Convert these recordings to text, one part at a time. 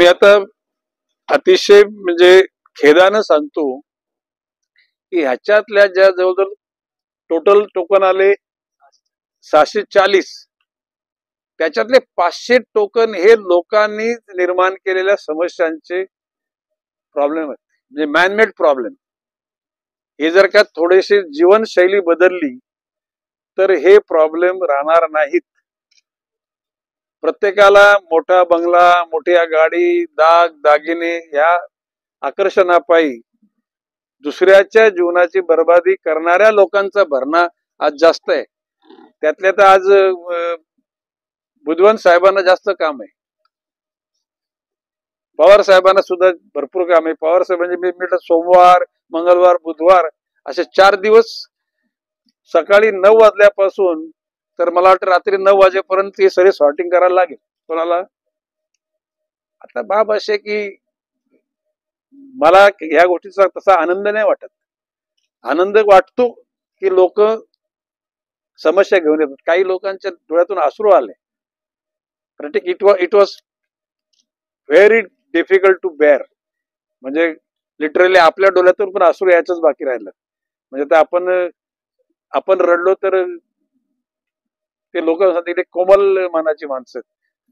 मी आता अतिशय म्हणजे खेदानं सांगतो की ह्याच्यातल्या ज्या जवळजवळ टोटल टोकन आले 640, त्याच्यातले 500 टोकन हे लोकांनी निर्माण केलेल्या समस्यांचे प्रॉब्लेम आहेत, म्हणजे मॅनमेड प्रॉब्लेम. हे जर का थोडेसे जीवनशैली बदलली तर हे प्रॉब्लेम राहणार नाहीत. प्रत्येकाला मोठा बंगला, मोठ्या गाडी, दागिने या आकर्षणापायी दुसऱ्याच्या जीवनाची बर्बादी करणाऱ्या लोकांचा भरणा आज जास्त आहे. त्यातल्या तर आज बुधवंत साहेबांना जास्त काम आहे, पवार साहेबांना सुद्धा भरपूर काम आहे. पवार साहेब म्हणजे मी म्हटलं सोमवार, मंगळवार, बुधवार असे 4 दिवस सकाळी 9 वाजल्यापासून तर मला वाटतं रात्री 9 वाजेपर्यंत हे सगळे सॉर्टिंग करायला लागेल कोणाला. आता बाब असे की मला ह्या गोष्टीचा तसा आनंद नाही वाटत. आनंद वाटतो की लोक समस्या घेऊन येतात. काही लोकांच्या डोळ्यातून अश्रू आले. It was very difficult to bear. म्हणजे लिटरली आपल्या डोळ्यातून पण अश्रू यायचंच बाकी राहिलं. म्हणजे आता आपण रडलो तर ते लोक ते कोमल मनाची माणसं.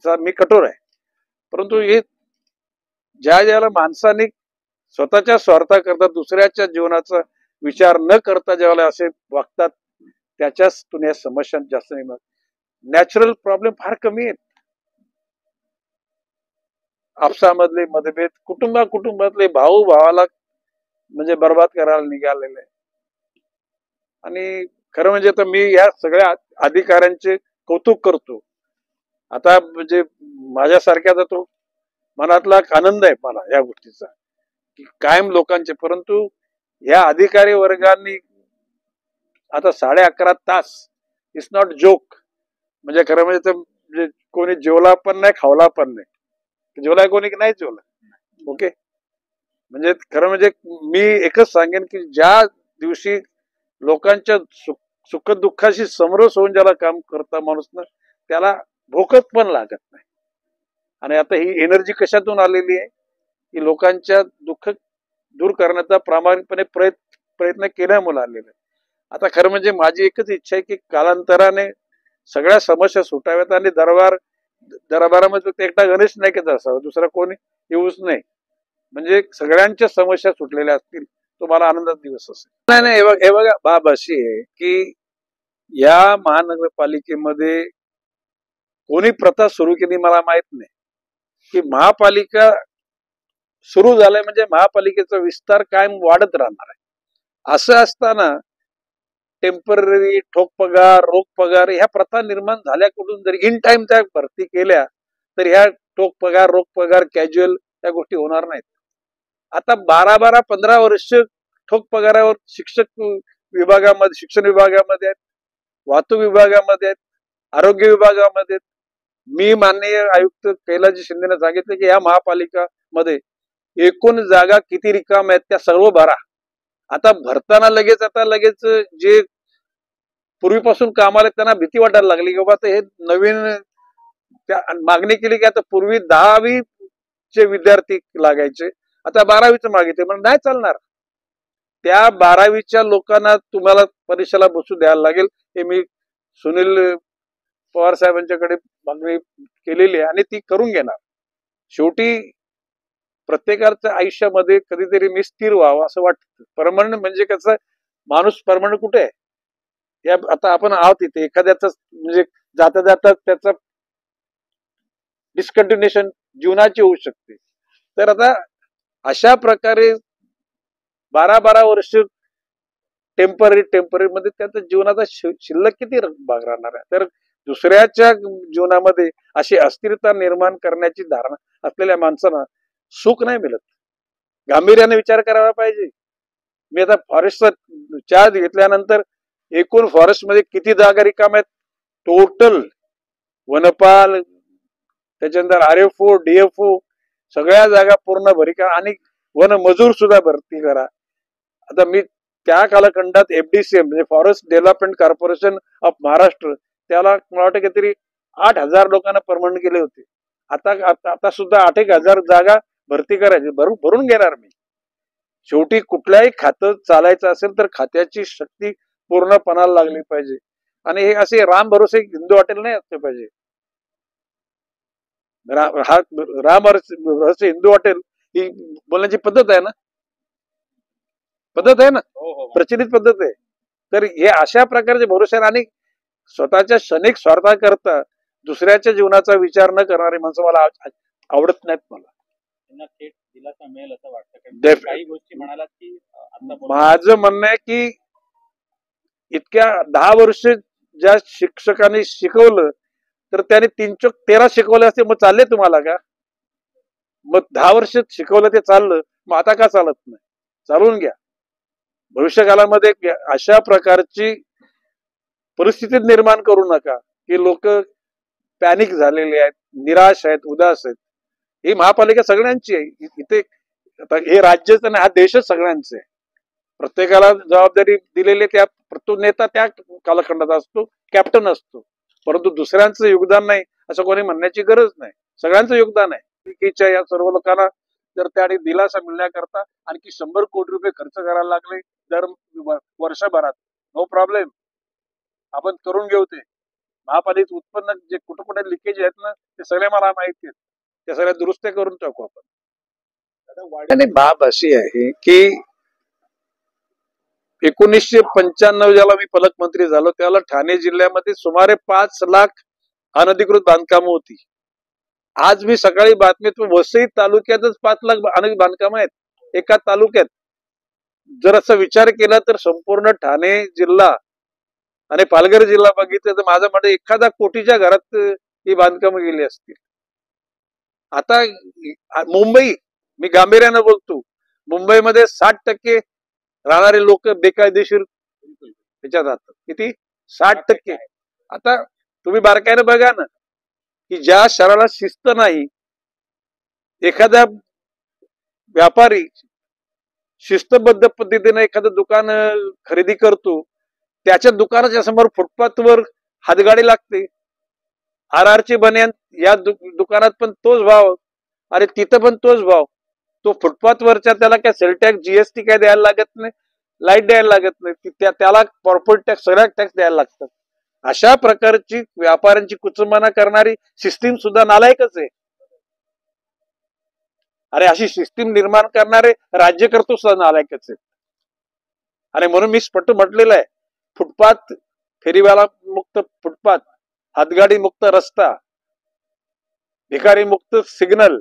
मी कठोर आहे, परंतु हे ज्याला माणसाने स्वतःच्या स्वार्थाकरता दुसऱ्याच्या जीवनाचा विचार न करता ज्यावेळेला असे वागतात त्याच्यातून या समस्या जास्त निर्माण. नॅचरल प्रॉब्लेम फार कमी आहेत. आपसामधले मतभेद, कुटुंबातले भाऊ भावाला म्हणजे बर्बाद करायला निघालेले. आणि खरं म्हणजे तर मी या सगळ्या अधिकाऱ्यांचे कौतुक करतो. आता म्हणजे माझ्यासारख्याचा तो मनातला आनंद आहे मला या गोष्टीचा की कायम लोकांचे, परंतु या अधिकारी वर्गांनी आता 11.5 तास इट्स नॉट जोक. म्हणजे खरं म्हणजे तर कोणी जेवला पण नाही, खावला पण नाही. जेवला कोणी नाही जेवला. ओके, म्हणजे खरं म्हणजे मी एकच सांगेन की ज्या दिवशी लोकांच्या सुखदुःखाशी समरस होऊन ज्याला काम करता माणूस ना त्याला भूकच पण लागत नाही. आणि आता ही एनर्जी कशातून आलेली आहे की लोकांच्या दुःख दूर करण्याचा प्रामाणिकपणे प्रयत्न केल्यामुळे आलेला आहे. आता खरं म्हणजे माझी एकच इच्छा आहे की कालांतराने सगळ्या समस्या सुटाव्यात आणि दरबारामध्ये एकटा गणेश नाईकच असावा, दुसरा कोणी येऊच नाही. म्हणजे सगळ्यांच्या समस्या सुटलेल्या असतील तो मला आनंदाचा दिवस असेल. नाही, हे बघा बाब अशी आहे की या महानगरपालिकेमध्ये कोणी प्रथा सुरू केली मला माहित नाही. की महापालिका सुरू झालाय म्हणजे महापालिकेचा विस्तार कायम वाढत राहणार आहे. असं असताना टेम्पररी ठोक पगार, रोख पगार ह्या प्रथा निर्माण झाल्या कुठून? जर इन टाइम त्या भरती केल्या तर ह्या ठोक पगार, रोख पगार, कॅज्युअल या गोष्टी होणार नाहीत. आता 12-12, 15 वर्ष ठोक पगारावर शिक्षक विभागामध्ये, शिक्षण विभागामध्ये आहेत, वाहतूक विभागामध्ये आहेत, आरोग्य विभागामध्ये आहेत. मी माननीय आयुक्त कैलासजी शिंदेने सांगितलं की या महापालिकामध्ये एकूण जागा किती रिकाम आहेत त्या सर्व भरा. आता भरताना लगेच जे पूर्वीपासून कामाला त्यांना भीती वाटायला लागली की बाबा हे नवीन मागणी केली की आता पूर्वी 10वी चे विद्यार्थी लागायचे, आता 12वीच मागितले. म्हणजे नाही चालणार. त्या 12वीच्या लोकांना तुम्हाला परीक्षेला बसू द्यायला लागेल. हे मी सुनील पवार साहेबांच्याकडे मागणी केलेली आहे आणि ती करून घेणार. शेवटी प्रत्येकाच्या आयुष्यामध्ये कधीतरी मी स्थिर व्हावं असं वाटतं. परमनंट म्हणजे कसं, माणूस परमनंट कुठे आहे? या आता आपण आहोत तिथे एखाद्याच म्हणजे जाता जाता त्याचा डिस्कंटिन्युएशन जीवनाची होऊ शकते. तर आता अशा प्रकारे 12-12 वर्ष टेम्पररी मध्ये त्याचा जीवनाचा शिल्लक किती भाग राहणार आहे? तर दुसऱ्याच्या जीवनामध्ये अशी अस्थिरता निर्माण करण्याची धारणा असलेल्या माणसांना सुख नाही मिळत. गांभीर्याने विचार करायला पाहिजे. मी आता फॉरेस्टचा चार्ज घेतल्यानंतर एकूण फॉरेस्ट मध्ये किती जागा रिकाम आहेत टोटल, वनपाल, त्याच्यानंतर RFO, DFO सगळ्या जागा पूर्ण भरी करा आणि वन मजूर सुद्धा भरती करा. आता मी त्या कालखंडात FDCM म्हणजे forest development corporation of Maharashtra त्याला मला वाटतं काहीतरी 8,000 लोकांना परमनंट केले होते. आता सुद्धा 8,000 जागा भरती करायची, भरून घेणार मी. शेवटी कुठल्याही खातं चालायचं असेल तर खात्याची शक्ती पूर्ण पणाला लागली पाहिजे. आणि हे असे राम भरोसे हिंदू हॉटेल नाही असले पाहिजे. राम भरोसे हिंदू हॉटेल ही बोलण्याची पद्धत आहे ना, प्रचलित पद्धत आहे. तर हे अशा प्रकारचे भरोसे आणि स्वतःच्या क्षणिक स्वार्थाकरता दुसऱ्याच्या जीवनाचा विचार न करणारे माणसं मला आवडत नाहीत. मला थेट दिलासा मिळेल असं वाटतं. काही गोष्टी म्हणालात की माझं म्हणणं आहे की इतक्या 10 वर्ष ज्या शिक्षकांनी शिकवलं तर त्याने 3 चोक 13 शिकवले असते, मग चालले तुम्हाला का? मग 10 वर्ष शिकवलं ते चाललं, मग आता का चालत नाही? चालवून घ्या. भविष्यकालामध्ये अशा प्रकारची परिस्थिती निर्माण करू नका की लोक पॅनिक झालेले आहेत, निराश आहेत, उदास आहेत. ही महापालिका सगळ्यांची आहे. इथे हे राज्यच आणि हा देशच सगळ्यांचे आहे. प्रत्येकाला जबाबदारी दिलेली त्या प्रत्येक नेता त्या कालखंडात असतो, कॅप्टन असतो. परंतु दुसऱ्यांचं योगदान नाही असं कोणी म्हणण्याची गरज नाही. सगळ्यांचं योगदान आहे. या सर्व लोकांना जर त्याने दिलासा मिळण्याकरता आणखी 100 कोटी रुपये खर्च करायला लागले दर वर्षभरात, नो प्रॉब्लेम, आपण करून घेऊ. ते महापालिकेचं उत्पन्न जे कुठे कुठे लिकेज आहेत ना, ते सगळे मला माहिती आहेत. त्या सगळ्या दुरुस्त्या करून टाकू आपण. आणि बाब अशी आहे की 1995 ज्याला मी पालकमंत्री झालो त्याला ठाणे जिल्ह्यामध्ये सुमारे 5 लाख अनधिकृत बांधकामं होती. आज मी सकाळी बातमीत वसई तालुक्यातच 5 लाख अनधिकृत बांधकामं आहेत एका तालुक्यात. जर असं विचार केला तर संपूर्ण ठाणे जिल्हा आणि पालघर जिल्हा बघितलं तर माझं म्हणणं एखादा कोटीच्या घरात ही बांधकामं गेली असतील. आता मुंबई, मी गांभीर्यानं बोलतो, मुंबईमध्ये 60% राहणारे लोक बेकायदेशीर ह्याच्यात राहतात. किती? 60%. आता तुम्ही बारकाईनं बघा ना की ज्या शहराला शिस्त नाही, एखादा व्यापारी शिस्तबद्ध पद्धतीने एखादं दुकान खरेदी करतो, त्याच्या दुकानाच्या समोर फुटपाथवर हातगाडी लागते. RRची बनियान या दुकानात पण तोच भाव आणि तिथं पण तोच भाव. तो फुटपाथवरच्या त्याला काय सेल टॅक्स, GST काय द्यायला लागत नाही, लाईट द्यायला लागत नाही, त्याला कॉर्पोरेट टॅक्स, सगळ्या टॅक्स द्यायला लागतात. अशा प्रकारची व्यापाऱ्यांची कुचंबना करणारी सिस्टीम सुद्धा नालायकच आहे. अरे अशी सिस्टीम निर्माण करणारे राज्यकर्ते सुद्धा नालायकच आहेत. आणि म्हणून मी स्पष्ट म्हटलेलं आहे, फुटपाथ, फेरीवाला मुक्त फुटपाथ, हातगाडी मुक्त रस्ता, भिकारी मुक्त सिग्नल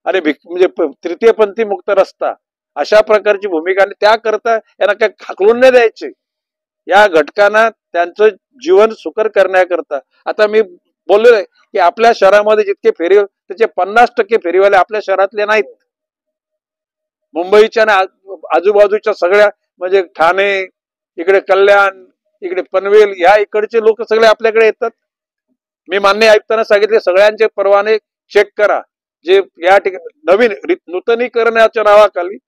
आणि म्हणजे तृतीयपंथी मुक्त रस्ता, अशा प्रकारची भूमिका. आणि त्याकरता यांना काय खाकलून नाही द्यायचे. या घटकांना त्यांचं जीवन सुकर करण्याकरता. आता मी बोललेलो आहे की आपल्या शहरामध्ये जितके फेरी, त्याचे 50% फेरीवाले आपल्या शहरातले नाहीत. मुंबईच्या आणि आजूबाजूच्या सगळ्या, म्हणजे ठाणे, इकडे कल्याण, इकडे पनवेल, या इकडचे लोक सगळे आपल्याकडे येतात. मी मान्य आयुक्तांना सांगितले सगळ्यांचे परवाने चेक करा. जे या ठिकाणी नवीन नूतनीकरणाच्या नावाखाली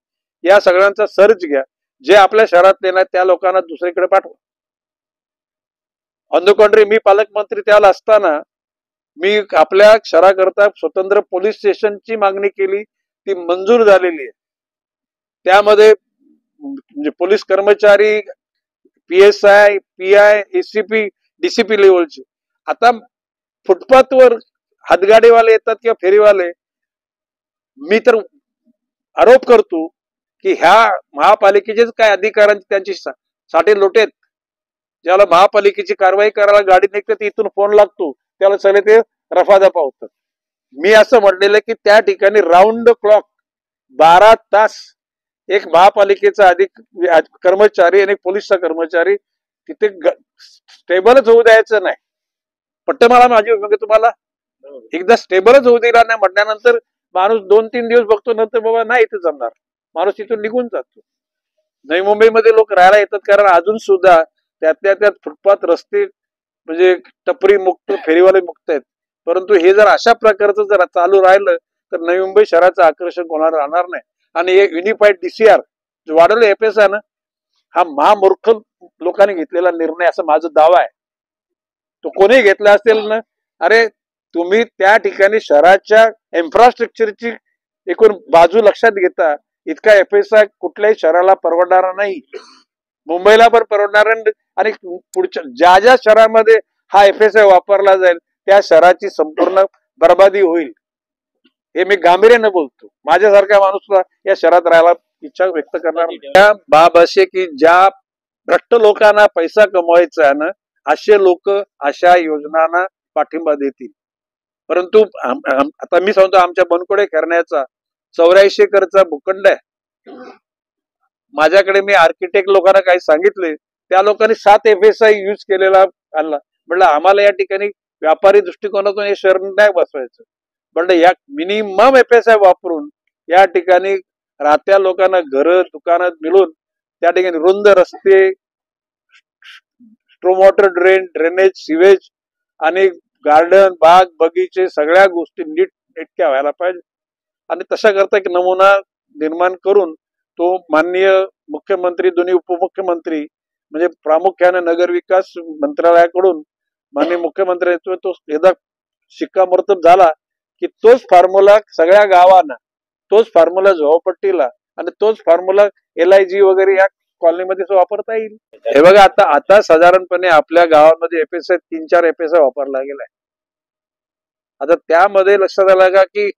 या सगळ्यांचा सर्च घ्या. जे आपल्या शहरातले ना त्या लोकांना दुसरीकडे पाठवा. ऑन द कॉन्ट्री, मी पालकमंत्री त्याला असताना मी आपल्या शहराकरता स्वतंत्र पोलीस स्टेशनची मागणी केली, ती मंजूर झालेली आहे. त्यामध्ये म्हणजे पोलीस कर्मचारी, PSI, PI, ACP, DCP लेवलचे. आता फुटपाथवर हातगाडीवाले येतात किंवा फेरीवाले, मी तर आरोप करतो की ह्या महापालिकेचेच काय अधिकाऱ्यांची त्यांची साठे लोटेत. ज्याला महापालिकेची कारवाई करायला गाडी निघते ती इथून फोन लागतो, त्याला सगळे ते रफादफा होतात. मी असं म्हटलेलं की त्या ठिकाणी राऊंड क्लॉक 12 तास एक महापालिकेचा कर्मचारी आणि पोलीसचा कर्मचारी तिथे स्टेबलच होऊ द्यायचं नाही. पट्ट मला माझी तुम्हाला एकदा स्टेबलच होऊ दिला नाही म्हटल्यानंतर माणूस 2-3 दिवस बघतो, नंतर बाबा नाही इथे जमणार, माणूस तिथून निघून जातो. नवी मुंबईमध्ये लोक राहायला येतात कारण अजून सुद्धा त्यातल्या त्यात फुटपाथ, रस्ते म्हणजे टपरी मुक्त, फेरीवाले मुक्त आहेत. परंतु हे जर अशा प्रकारचं जर चालू राहिलं तर नवी मुंबई शहराचं आकर्षण होणार राहणार नाही. आणि हे युनिफाईड DCR जो वाढवलं FSI ना, हा महामूर्ख लोकांनी घेतलेला निर्णय असं माझा दावा आहे. तो कोणी घेतला असेल ना, अरे तुम्ही त्या ठिकाणी शहराच्या इन्फ्रास्ट्रक्चरची एकूण बाजू लक्षात घेता इतका एफएसआय कुठल्याही शहराला परवडणारा नाही. मुंबईला पण परवडणार आणि पुढच्या ज्या ज्या शहरामध्ये हा एफएसआय वापरला जाईल त्या शहराची संपूर्ण बर्बादी होईल. हे मी गांभीर्यानं बोलतो. माझ्यासारखा माणूस या शहरात राहायला इच्छा व्यक्त करणार. त्या बाब असे की ज्या भ्रष्ट लोकांना पैसा कमवायचा आहे ना असे लोक अशा योजनांना पाठिंबा देतील. परंतु आता मी सांगतो आमच्या बनकोडे करण्याचा 84 एकरचा भूखंड आहे. माझ्याकडे मी आर्किटेक्ट लोकांना काही सांगितले त्या लोकांनी 7 एफएसआय यूज केलेला आणला. म्हटलं आम्हाला या ठिकाणी व्यापारी दृष्टिकोनातून हे शहर नाही बसवायचं. म्हटलं या मिनिमम एफएसआय वापरून या ठिकाणी राहत्या लोकांना घरं दुकानात मिळून त्या ठिकाणी रुंद रस्ते, storm water drain, drainage, sewage आणि गार्डन, बाग, बगीचे सगळ्या गोष्टी नीटनेटक्या व्हायला पाहिजे. आणि तशा करता एक नमुना निर्माण करून तो माननीय मुख्यमंत्री, दोन्ही उपमुख्यमंत्री म्हणजे प्रामुख्याने नगरविकास मंत्रालयाकडून माननीय मुख्यमंत्र्यांचा तो एकदा शिक्कामोर्तब झाला की तोच फॉर्म्युला सगळ्या गावांना, तोच फॉर्म्युला झोपडपट्टीला आणि तोच फॉर्म्युला LIG वगैरे या कॉलनीमध्ये वापरता येईल. हे बघा आता साधारणपणे आपल्या गावामध्ये एफएसआय 3-4 एफएसआय वापरला गेलाय. आता त्यामध्ये लक्षात आलं का की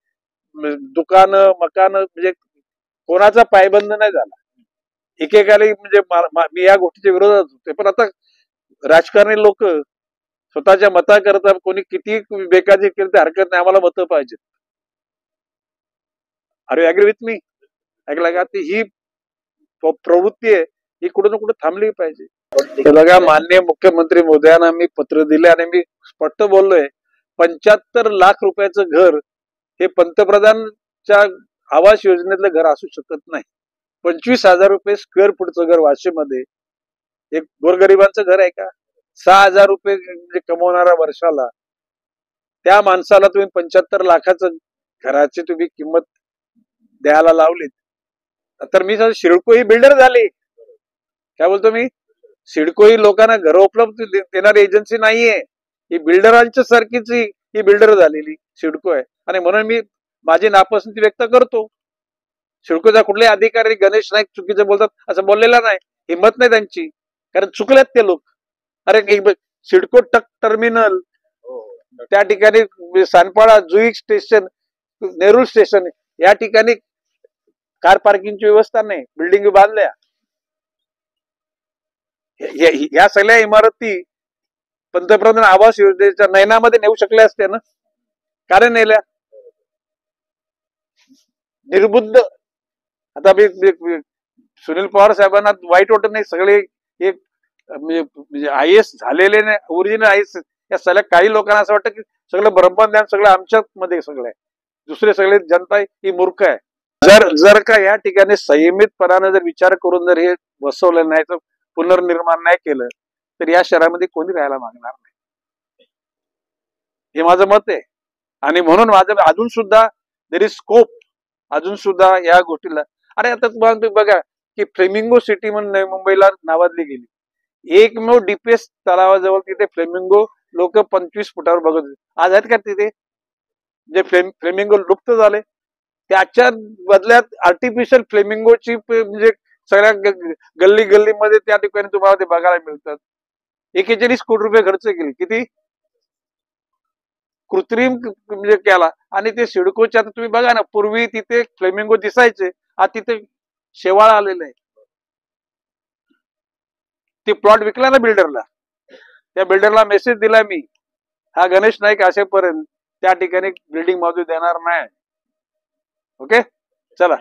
दुकान मकान म्हणजे कोणाचा पायबंद नाही झाला. एकेकाली म्हणजे मी या गोष्टीच्या विरोधात होते. पण आता राजकारणी लोक स्वतःच्या मताकरता कोणी किती बेकाजी केली तर हरकत नाही, आम्हाला मतं पाहिजेत. अरे अग्री विथ मी ऐकला का? ही प्रवृत्ती आहे ही कुठं ना कुठं थांबली पाहिजे. हे बघा माननीय मुख्यमंत्री मोदयांना मी पत्र दिले आणि मी स्पष्ट बोललोय 75 लाख रुपयाचं घर हे पंतप्रधानच्या आवास योजनेतलं घर असू शकत नाही. 25,000 रुपये स्क्वेअर फूटचं घर वाशीमध्ये एक गोरगरिबांचं घर आहे का? 6,000 रुपये म्हणजे कमवणारा वर्षाला त्या माणसाला तुम्ही 75 लाखाचं घराची तुम्ही किंमत द्यायला लावलीत. तर मी सिडको ही बिल्डर झाली. काय बोलतो मी? सिडको ही लोकांना घर उपलब्ध देणारी एजन्सी नाहीये. ही बिल्डरांच्या सारखीच ही बिल्डर झालेली सिडको आहे. आणि म्हणून मी माझी नापसंती व्यक्त करतो. सिडकोचा कुठलेही अधिकारी गणेश नाईक चुकीचं बोलतात असं बोललेला नाही. हिंमत नाही त्यांची, कारण चुकल्यात ते लोक. अरे सिडको टर्मिनल त्या ठिकाणी सानपाडा, जुई स्टेशन, नेरूळ स्टेशन या ठिकाणी कार पार्किंगची व्यवस्था नाही, बिल्डिंग बांधल्या. या सगळ्या इमारती पंतप्रधान आवास योजनेच्या नयनामध्ये नेऊ शकल्या असत्या ना? कारण नेल्या निर्बुद्ध. आता सुनील पवार साहेबांना वाईट वाटत नाही. सगळे एक म्हणजे IAS झालेले नाही, ओरिजिनल IAS या सगळ्या काही लोकांना असं वाटतं की सगळं ब्रह्मज्ञान सगळं आमच्याच मध्ये सगळं आहे, दुसरे सगळे जनता ही मूर्ख आहे. जर का या ठिकाणी संयमितपणाने जर विचार करून जर हे बसवलं नाही तर पुनर्निर्माण नाही केलं तर या शहरामध्ये कोणी राहायला मागणार नाही, हे माझं मत आहे. आणि म्हणून माझं अजून सुद्धा देर इज स्कोप अजून सुद्धा या गोष्टीला. अरे आता तुम्हाला बघा की फ्लेमिंगो सिटी म्हणून मुंबईला नावाजली गेली. एकमेव DPS तलावाजवळ तिथे फ्लेमिंगो लोक 25 फुटावर बघत होते. आज आहेत का तिथे? जे फ्लेमिंगो लुप्त झाले त्याच्या बदल्यात आर्टिफिशियल फ्लेमिंगोची म्हणजे सगळ्या गल्ली गल्लीमध्ये त्या ठिकाणी तुम्हाला ते बघायला मिळतात. 41 कोटी रुपये खर्च केले. किती कृत्रिम म्हणजे केला. आणि ते सिडकोच्या आता तुम्ही बघा ना, पूर्वी तिथे फ्लेमिंगो दिसायचे, आज तिथे शेवाळ आलेलं आहे. ते प्लॉट विकला ना बिल्डरला. त्या बिल्डरला मेसेज दिला मी, हा गणेश नाईक असेपर्यंत त्या ठिकाणी बिल्डिंग बाजू देणार नाही. ओके चला.